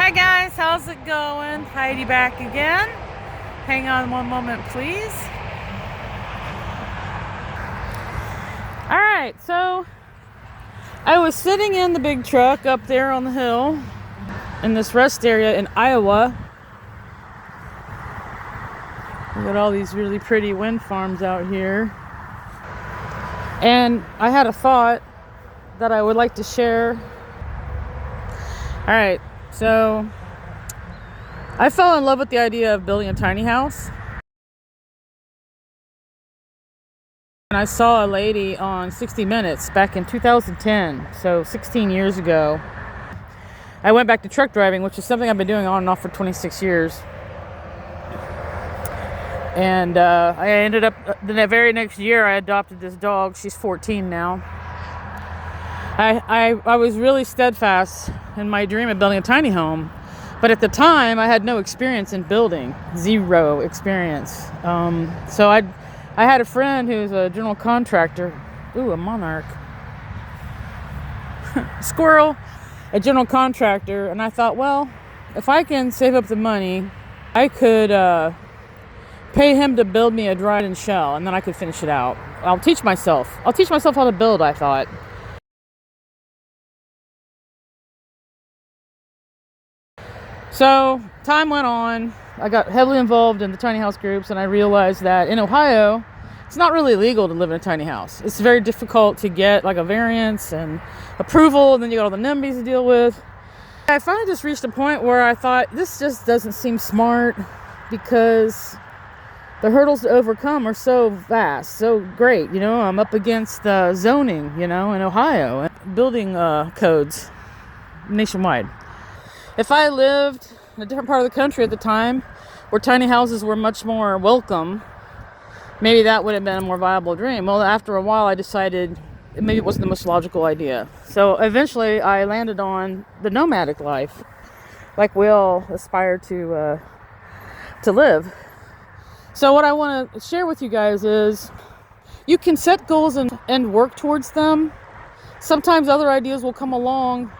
Hi guys, how's it going? Heidi back again. Hang on one moment, please. Alright, so I was sitting in the big truck up there on the hill in this rest area in Iowa. We got all these really pretty wind farms out here. And I had a thought that I would like to share. Alright, so I fell in love with the idea of building a tiny house. And I saw a lady on 60 Minutes back in 2010, so 16 years ago. I went back to truck driving, which is something I've been doing on and off for 26 years. And I ended up, the very next year, I adopted this dog. She's 14 now. I was really steadfast in my dream of building a tiny home. But at the time, I had no experience in building. Zero experience. So I had a friend who's a general contractor. Ooh, a monarch. Squirrel. A general contractor. And I thought, well, if I can save up the money, I could pay him to build me a dried-in shell, and then I could finish it out. I'll teach myself how to build, I thought. So time went on. I got heavily involved in the tiny house groups, and I realized that in Ohio, it's not really legal to live in a tiny house. It's very difficult to get like a variance and approval, and then you got all the NIMBYs to deal with. I finally just reached a point where I thought, this just doesn't seem smart, because the hurdles to overcome are so vast, so great. You know, I'm up against the zoning, in Ohio, and building codes nationwide. If I lived in a different part of the country at the time, where tiny houses were much more welcome, maybe that would have been a more viable dream. Well, after a while, I decided maybe it wasn't the most logical idea. So eventually, I landed on the nomadic life, like we all aspire to live. So what I want to share with you guys is, you can set goals and work towards them. Sometimes other ideas will come along,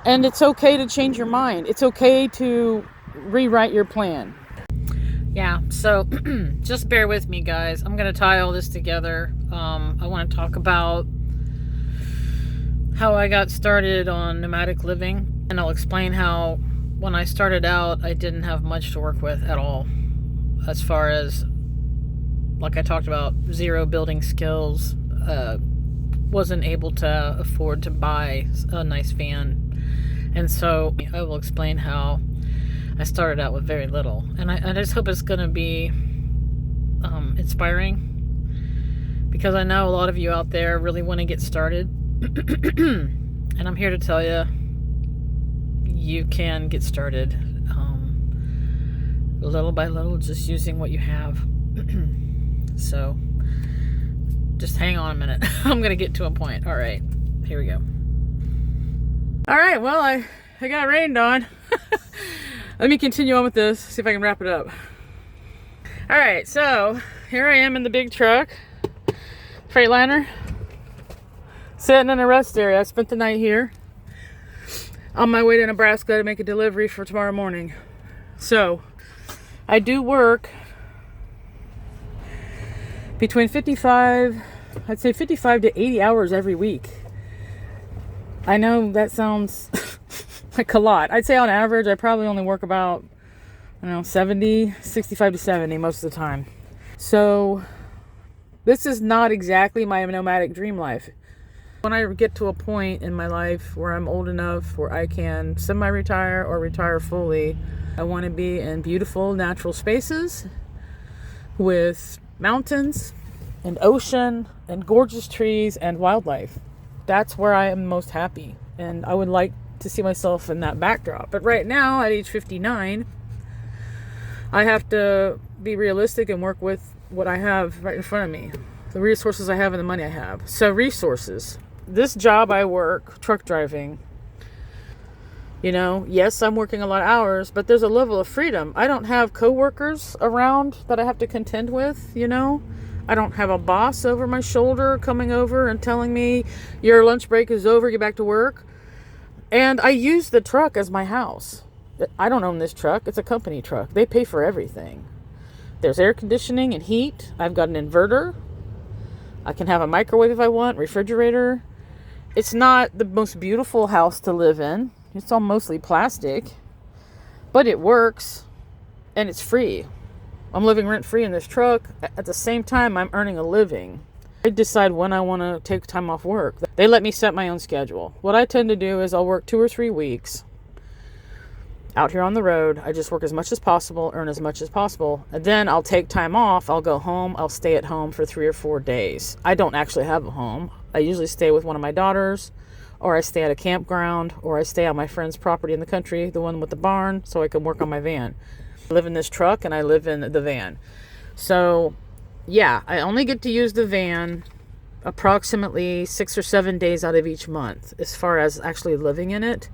and it's okay to change your mind. It's okay to rewrite your plan. Yeah, so just bear with me, guys. I'm going to tie all this together. I want to talk about how I got started on nomadic living, and I'll explain how when I started out, I didn't have much to work with at all. As far as, like I talked about, zero building skills, wasn't able to afford to buy a nice van. And so I will explain how I started out with very little. And I just hope it's going to be inspiring, because I know a lot of you out there really want to get started. And I'm here to tell you, you can get started. Little by little, just using what you have. So just hang on a minute. I'm gonna get to a point. All right, here we go. All right, well, I got rained on. Let me continue on with this, see if I can wrap it up. All right, so here I am in the big truck, Freightliner, sitting in a rest area. I spent the night here on my way to Nebraska to make a delivery for tomorrow morning. So I do work between 55 to 80 hours every week. I know that sounds like a lot. I'd say on average, I probably only work about, 65 to 70 most of the time. So this is not exactly my nomadic dream life. When I get to a point in my life where I'm old enough where I can semi-retire or retire fully, I want to be in beautiful natural spaces with mountains and ocean and gorgeous trees and wildlife. That's where I am most happy, and I would like to see myself in that backdrop. But right now, at age 59, I have to be realistic and work with what I have right in front of me, the resources I have and the money I have. So resources. This job I work, truck driving, yes, I'm working a lot of hours, but there's a level of freedom. I don't have coworkers around that I have to contend with, I don't have a boss over my shoulder coming over and telling me your lunch break is over, get back to work. And I use the truck as my house. I don't own this truck. It's a company truck. They pay for everything. There's air conditioning and heat. I've got an inverter. I can have a microwave if I want, refrigerator. It's not the most beautiful house to live in. It's all mostly plastic, but it works and it's free. I'm living rent-free in this truck. At the same time, I'm earning a living. I decide when I want to take time off work. They let me set my own schedule. What I tend to do is I'll work 2 or 3 weeks out here on the road. I just work as much as possible, earn as much as possible, and then I'll take time off. I'll go home. I'll stay at home for 3 or 4 days. I don't actually have a home. I usually stay with one of my daughters, or I stay at a campground, or I stay on my friend's property in the country, the one with the barn, so I can work on my van. I live in this truck and I live in the van. So yeah, I only get to use the van approximately 6 or 7 days out of each month as far as actually living in it.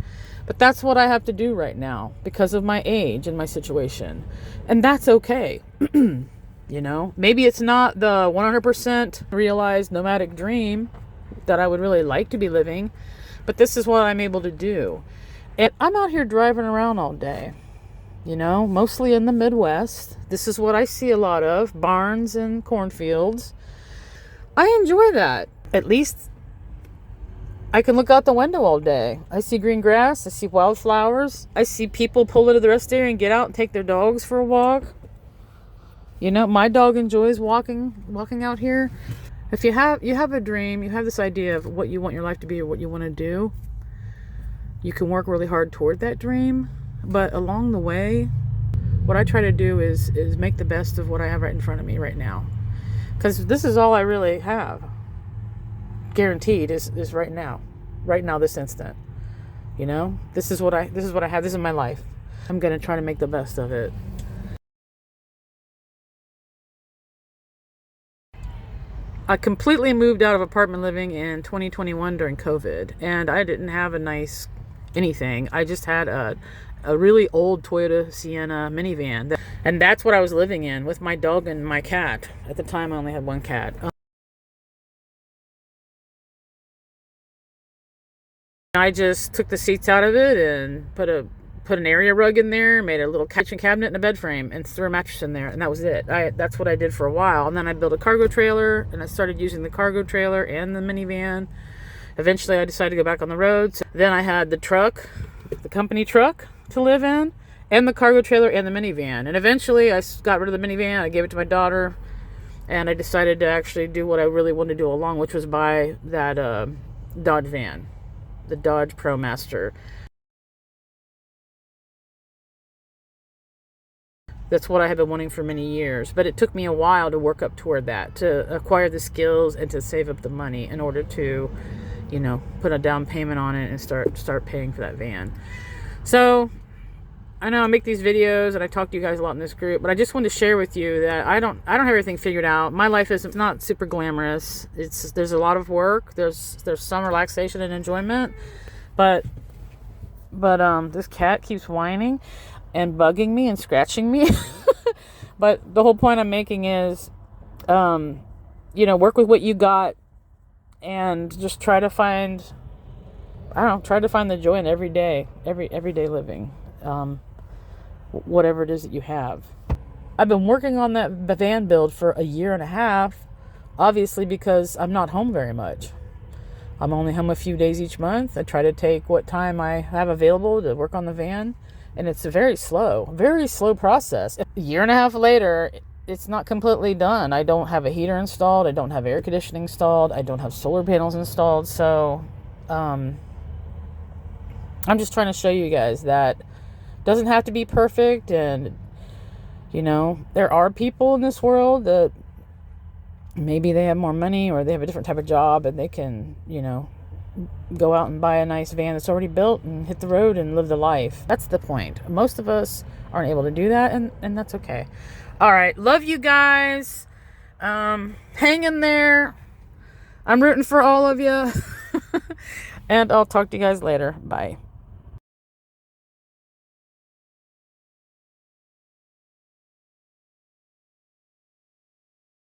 But that's what I have to do right now because of my age and my situation. And that's okay. You know, maybe it's not the 100% realized nomadic dream that I would really like to be living, but this is what I'm able to do. And I'm out here driving around all day, you know, mostly in the Midwest. This is what I see a lot of, barns and cornfields. I enjoy that. At least I can look out the window all day. I see green grass. I see wildflowers. I see people pull into the rest area and get out and take their dogs for a walk. You know, my dog enjoys walking out here. If you have a dream, you have this idea of what you want your life to be or what you want to do, you can work really hard toward that dream. But along the way, what I try to do is make the best of what I have right in front of me right now. Because this is all I really have. Guaranteed is right now, this instant. You know, this is what I have. This is my life. I'm gonna try to make the best of it. I completely moved out of apartment living in 2021 during COVID, and I didn't have a nice anything. I just had a really old Toyota Sienna minivan, and that's what I was living in with my dog and my cat. At the time, I only had one cat. I just took the seats out of it and put an area rug in there, made a little kitchen cabinet and a bed frame, and threw a mattress in there, and that was it. That's what I did for a while. And then I built a cargo trailer, and I started using the cargo trailer and the minivan. Eventually, I decided to go back on the road. So then I had the truck, the company truck to live in, and the cargo trailer and the minivan. And eventually, I got rid of the minivan. I gave it to my daughter, and I decided to actually do what I really wanted to do all along, which was buy that Dodge van. The Dodge ProMaster. That's what I have been wanting for many years, but it took me a while to work up toward that, to acquire the skills and to save up the money in order to, you know, put a down payment on it and start paying for that van. So I know I make these videos and I talk to you guys a lot in this group, but I just wanted to share with you that I don't have everything figured out. My life is not super glamorous. There's a lot of work. There's some relaxation and enjoyment, but this cat keeps whining and bugging me and scratching me. But the whole point I'm making is, you know, work with what you got and just try to find the joy in everyday living. Whatever it is that you have. I've been working on that van build for a year and a half, obviously because I'm not home very much. I'm only home a few days each month. I try to take what time I have available to work on the van, and it's a very slow process. A year and a half later, it's not completely done. I don't have a heater installed. I don't have air conditioning installed. I don't have solar panels installed. So I'm just trying to show you guys that doesn't have to be perfect. And, you know, there are people in this world that maybe they have more money or they have a different type of job and they can, you know, go out and buy a nice van that's already built and hit the road and live the life. That's the point. Most of us aren't able to do that, and that's okay. All right. Love you guys. Hang in there. I'm rooting for all of you. And I'll talk to you guys later. Bye.